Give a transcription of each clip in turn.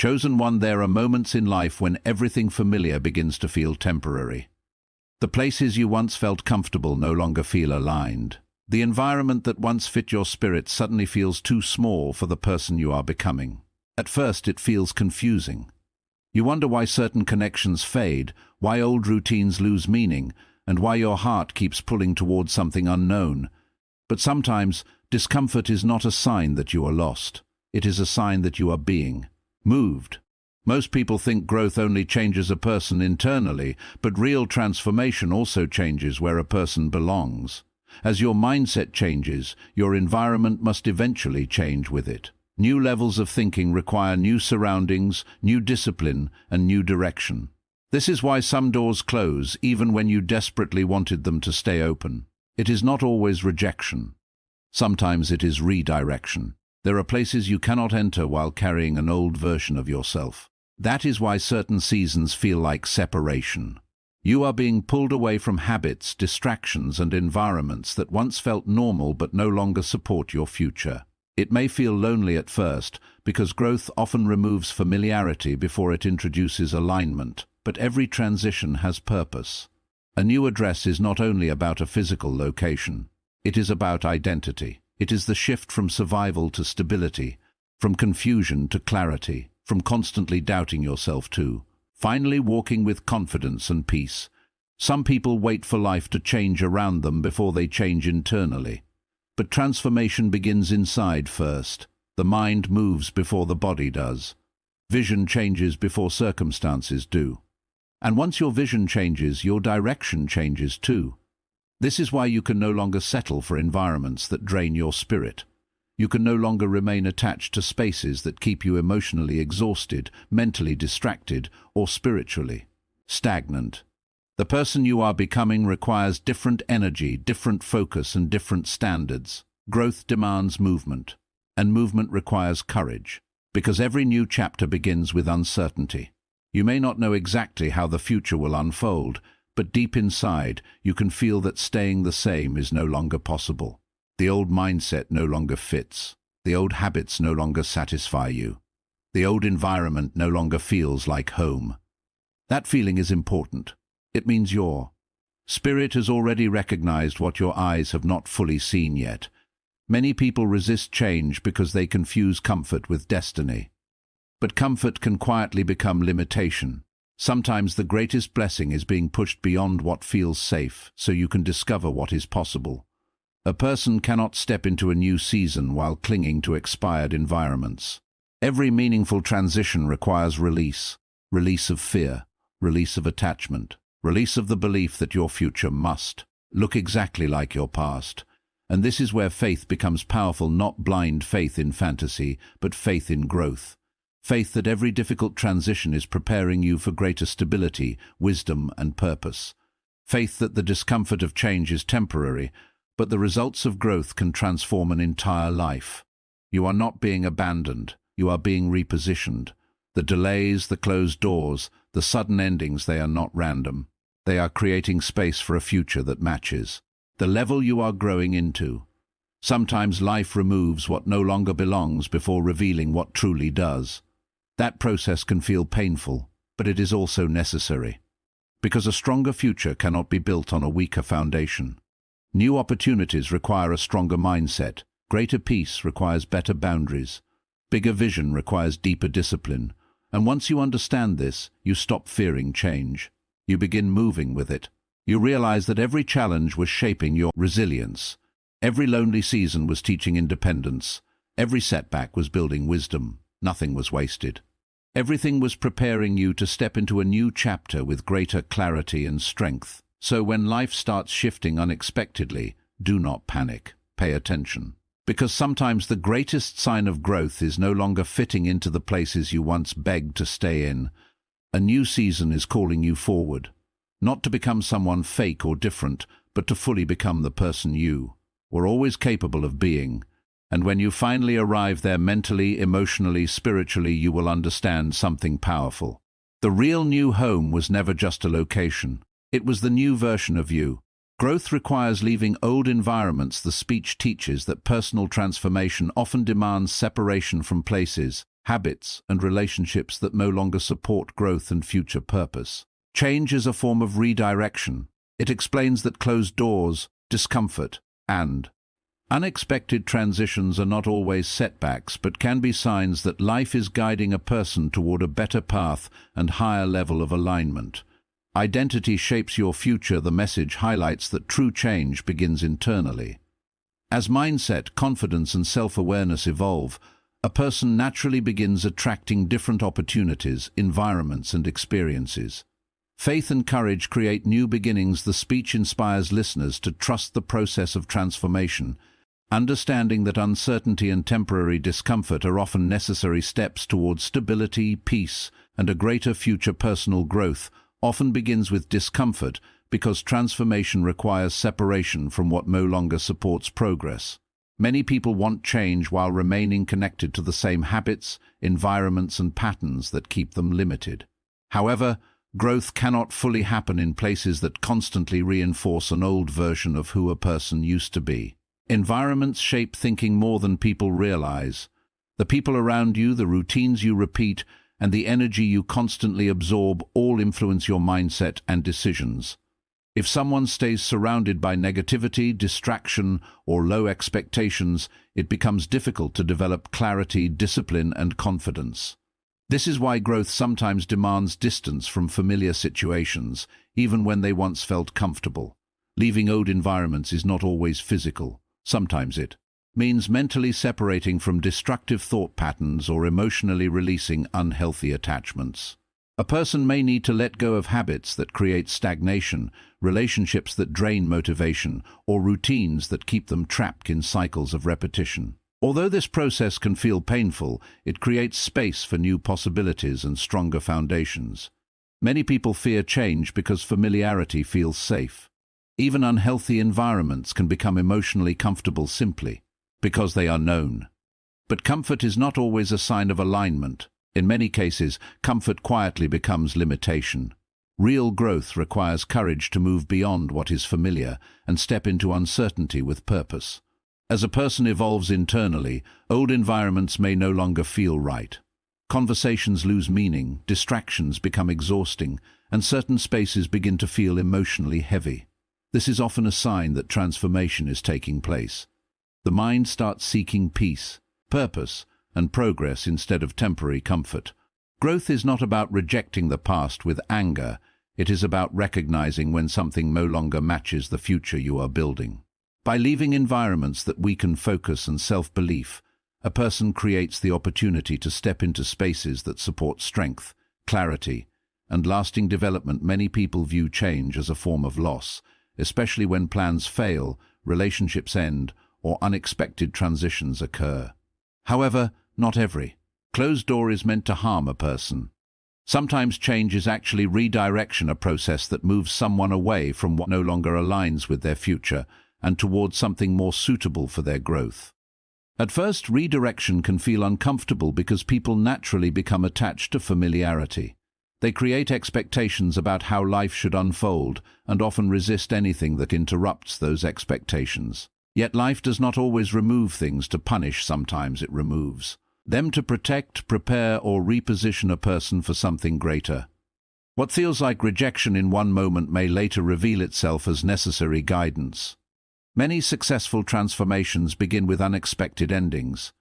Chosen one, there are moments in life when everything familiar begins to feel temporary. The places you once felt comfortable no longer feel aligned. The environment that once fit your spirit suddenly feels too small for the person you are becoming. At first, it feels confusing. You wonder why certain connections fade, why old routines lose meaning, and why your heart keeps pulling towards something unknown. But sometimes, discomfort is not a sign that you are lost. It is a sign that you are being moved. Most people think growth only changes a person internally, but real transformation also changes where a person belongs. As your mindset changes, your environment must eventually change with it. New levels of thinking require new surroundings, new discipline, and new direction. This is why some doors close, even when you desperately wanted them to stay open. It is not always rejection. Sometimes it is redirection. There are places you cannot enter while carrying an old version of yourself. That is why certain seasons feel like separation. You are being pulled away from habits, distractions, and environments that once felt normal but no longer support your future. It may feel lonely at first, because growth often removes familiarity before it introduces alignment, but every transition has purpose. A new address is not only about a physical location. It is about identity. It is the shift from survival to stability, from confusion to clarity, from constantly doubting yourself to finally walking with confidence and peace. Some people wait for life to change around them before they change internally. But transformation begins inside first. The mind moves before the body does. Vision changes before circumstances do. And once your vision changes, your direction changes too. This is why you can no longer settle for environments that drain your spirit. You can no longer remain attached to spaces that keep you emotionally exhausted, mentally distracted, or spiritually stagnant. The person you are becoming requires different energy, different focus, and different standards. Growth demands movement, and movement requires courage, because every new chapter begins with uncertainty. You may not know exactly how the future will unfold, but deep inside, you can feel that staying the same is no longer possible. The old mindset no longer fits. The old habits no longer satisfy you. The old environment no longer feels like home. That feeling is important. It means your spirit has already recognized what your eyes have not fully seen yet. Many people resist change because they confuse comfort with destiny. But comfort can quietly become limitation. Sometimes the greatest blessing is being pushed beyond what feels safe so you can discover what is possible. A person cannot step into a new season while clinging to expired environments. Every meaningful transition requires release. Release of fear, release of attachment, release of the belief that your future must look exactly like your past. And this is where faith becomes powerful, not blind faith in fantasy, but faith in growth. Faith that every difficult transition is preparing you for greater stability, wisdom, and purpose. Faith that the discomfort of change is temporary, but the results of growth can transform an entire life. You are not being abandoned, you are being repositioned. The delays, the closed doors, the sudden endings, they are not random. They are creating space for a future that matches the level you are growing into. Sometimes life removes what no longer belongs before revealing what truly does. That process can feel painful, but it is also necessary. Because a stronger future cannot be built on a weaker foundation. New opportunities require a stronger mindset. Greater peace requires better boundaries. Bigger vision requires deeper discipline. And once you understand this, you stop fearing change. You begin moving with it. You realize that every challenge was shaping your resilience. Every lonely season was teaching independence. Every setback was building wisdom. Nothing was wasted. Everything was preparing you to step into a new chapter with greater clarity and strength. So when life starts shifting unexpectedly, do not panic. Pay attention. Because sometimes the greatest sign of growth is no longer fitting into the places you once begged to stay in. A new season is calling you forward. Not to become someone fake or different, but to fully become the person you were always capable of being. And when you finally arrive there mentally, emotionally, spiritually, you will understand something powerful. The real new home was never just a location. It was the new version of you. Growth requires leaving old environments. The speech teaches that personal transformation often demands separation from places habits, and relationships that no longer support growth and future purpose. Change is a form of redirection. It explains that closed doors, discomfort, and unexpected transitions are not always setbacks, but can be signs that life is guiding a person toward a better path and higher level of alignment. Identity shapes your future. The message highlights that true change begins internally. As mindset, confidence, and self-awareness evolve, a person naturally begins attracting different opportunities, environments, and experiences. Faith and courage create new beginnings. The speech inspires listeners to trust the process of transformation, understanding that uncertainty and temporary discomfort are often necessary steps towards stability, peace, and a greater future. Personal growth often begins with discomfort because transformation requires separation from what no longer supports progress. Many people want change while remaining connected to the same habits, environments, and patterns that keep them limited. However, growth cannot fully happen in places that constantly reinforce an old version of who a person used to be. Environments shape thinking more than people realize. The people around you, the routines you repeat, and the energy you constantly absorb all influence your mindset and decisions. If someone stays surrounded by negativity, distraction, or low expectations, it becomes difficult to develop clarity, discipline, and confidence. This is why growth sometimes demands distance from familiar situations, even when they once felt comfortable. Leaving old environments is not always physical. Sometimes it means mentally separating from destructive thought patterns or emotionally releasing unhealthy attachments. A person may need to let go of habits that create stagnation, relationships that drain motivation, or routines that keep them trapped in cycles of repetition. Although this process can feel painful, it creates space for new possibilities and stronger foundations. Many people fear change because familiarity feels safe. Even unhealthy environments can become emotionally comfortable simply because they are known. But comfort is not always a sign of alignment. In many cases, comfort quietly becomes limitation. Real growth requires courage to move beyond what is familiar and step into uncertainty with purpose. As a person evolves internally, old environments may no longer feel right. Conversations lose meaning, distractions become exhausting, and certain spaces begin to feel emotionally heavy. This is often a sign that transformation is taking place. The mind starts seeking peace, purpose, and progress instead of temporary comfort. Growth is not about rejecting the past with anger. It is about recognizing when something no longer matches the future you are building. By leaving environments that weaken focus and self-belief, a person creates the opportunity to step into spaces that support strength, clarity, and lasting development. Many people view change as a form of loss, especially when plans fail, relationships end, or unexpected transitions occur. However, not every closed door is meant to harm a person. Sometimes change is actually redirection, a process that moves someone away from what no longer aligns with their future and towards something more suitable for their growth. At first, redirection can feel uncomfortable because people naturally become attached to familiarity. They create expectations about how life should unfold and often resist anything that interrupts those expectations. Yet life does not always remove things to punish. Sometimes it removes them to protect, prepare, or reposition a person for something greater. What feels like rejection in one moment may later reveal itself as necessary guidance. Many successful transformations begin with unexpected endings.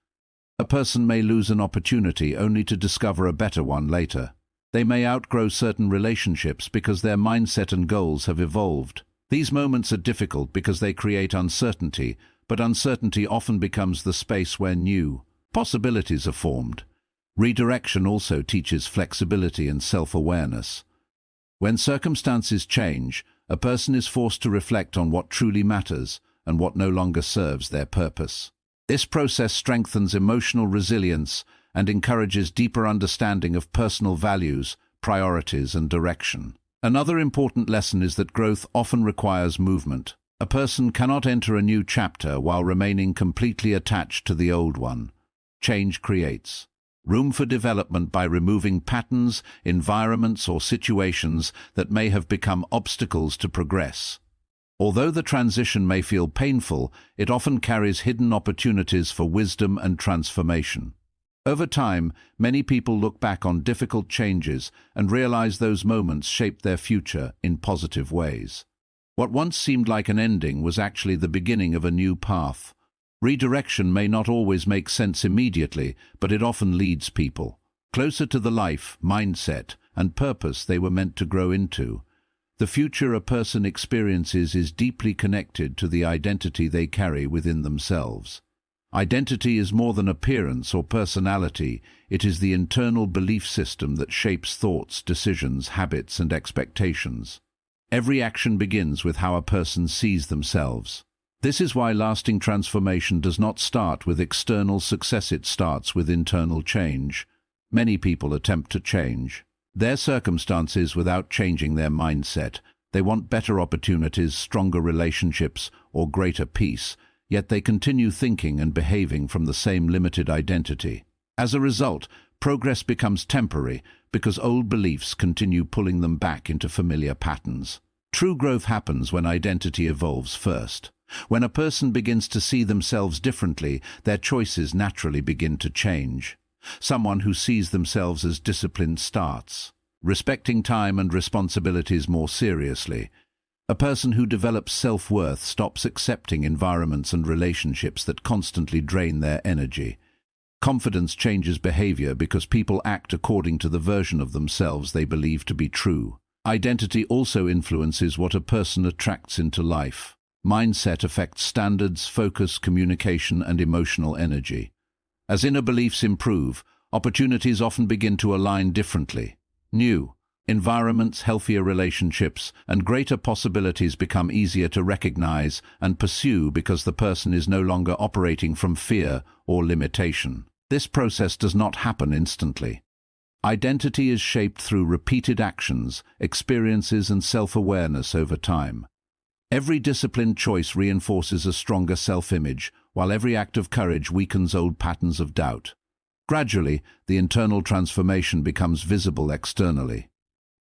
A person may lose an opportunity only to discover a better one later. They may outgrow certain relationships because their mindset and goals have evolved. These moments are difficult because they create uncertainty, but uncertainty often becomes the space where new possibilities are formed. Redirection also teaches flexibility and self-awareness. When circumstances change, a person is forced to reflect on what truly matters and what no longer serves their purpose. This process strengthens emotional resilience and encourages deeper understanding of personal values, priorities, and direction. Another important lesson is that growth often requires movement. A person cannot enter a new chapter while remaining completely attached to the old one. Change creates room for development by removing patterns, environments, or situations that may have become obstacles to progress. Although the transition may feel painful, it often carries hidden opportunities for wisdom and transformation. Over time, many people look back on difficult changes and realize those moments shaped their future in positive ways. What once seemed like an ending was actually the beginning of a new path. Redirection may not always make sense immediately, but it often leads people closer to the life, mindset, and purpose they were meant to grow into. The future a person experiences is deeply connected to the identity they carry within themselves. Identity is more than appearance or personality, it is the internal belief system that shapes thoughts, decisions, habits, and expectations. Every action begins with how a person sees themselves. This is why lasting transformation does not start with external success, it starts with internal change. Many people attempt to change their circumstances without changing their mindset. They want better opportunities, stronger relationships, or greater peace, yet they continue thinking and behaving from the same limited identity. As a result, progress becomes temporary because old beliefs continue pulling them back into familiar patterns. True growth happens when identity evolves first. When a person begins to see themselves differently, their choices naturally begin to change. Someone who sees themselves as disciplined starts respecting time and responsibilities more seriously. A person who develops self-worth stops accepting environments and relationships that constantly drain their energy. Confidence changes behavior because people act according to the version of themselves they believe to be true. Identity also influences what a person attracts into life. Mindset affects standards, focus, communication, and emotional energy. As inner beliefs improve, opportunities often begin to align differently. New environments, healthier relationships, and greater possibilities become easier to recognize and pursue because the person is no longer operating from fear or limitation. This process does not happen instantly. Identity is shaped through repeated actions, experiences, and self-awareness over time. Every disciplined choice reinforces a stronger self-image, while every act of courage weakens old patterns of doubt. Gradually, the internal transformation becomes visible externally.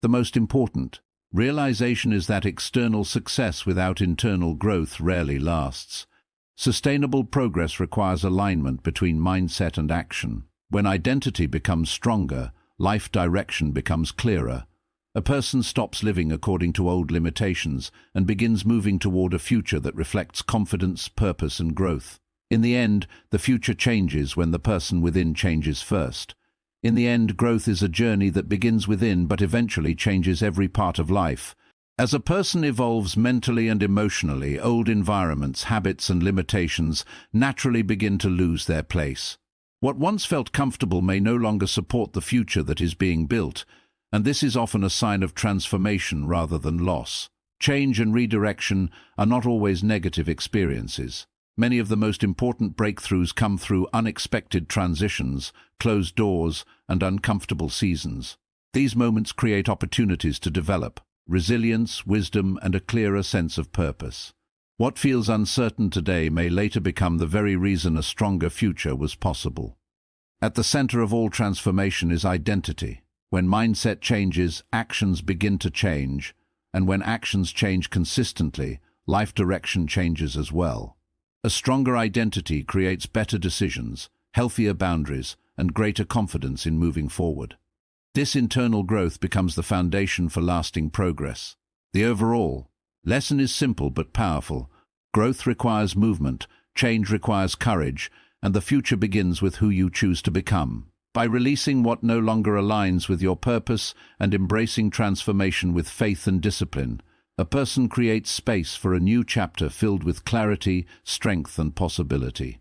The most important realization is that external success without internal growth rarely lasts. Sustainable progress requires alignment between mindset and action. When identity becomes stronger, life direction becomes clearer. A person stops living according to old limitations and begins moving toward a future that reflects confidence, purpose, and growth. In the end, the future changes when the person within changes first. In the end, growth is a journey that begins within but eventually changes every part of life. As a person evolves mentally and emotionally, old environments, habits, and limitations naturally begin to lose their place. What once felt comfortable may no longer support the future that is being built, and this is often a sign of transformation rather than loss. Change and redirection are not always negative experiences. Many of the most important breakthroughs come through unexpected transitions, closed doors, and uncomfortable seasons. These moments create opportunities to develop resilience, wisdom, and a clearer sense of purpose. What feels uncertain today may later become the very reason a stronger future was possible. At the center of all transformation is identity. When mindset changes, actions begin to change, and when actions change consistently, life direction changes as well. A stronger identity creates better decisions, healthier boundaries, and greater confidence in moving forward. This internal growth becomes the foundation for lasting progress. The overall lesson is simple but powerful. Growth requires movement, change requires courage, and the future begins with who you choose to become. By releasing what no longer aligns with your purpose and embracing transformation with faith and discipline, a person creates space for a new chapter filled with clarity, strength, and possibility.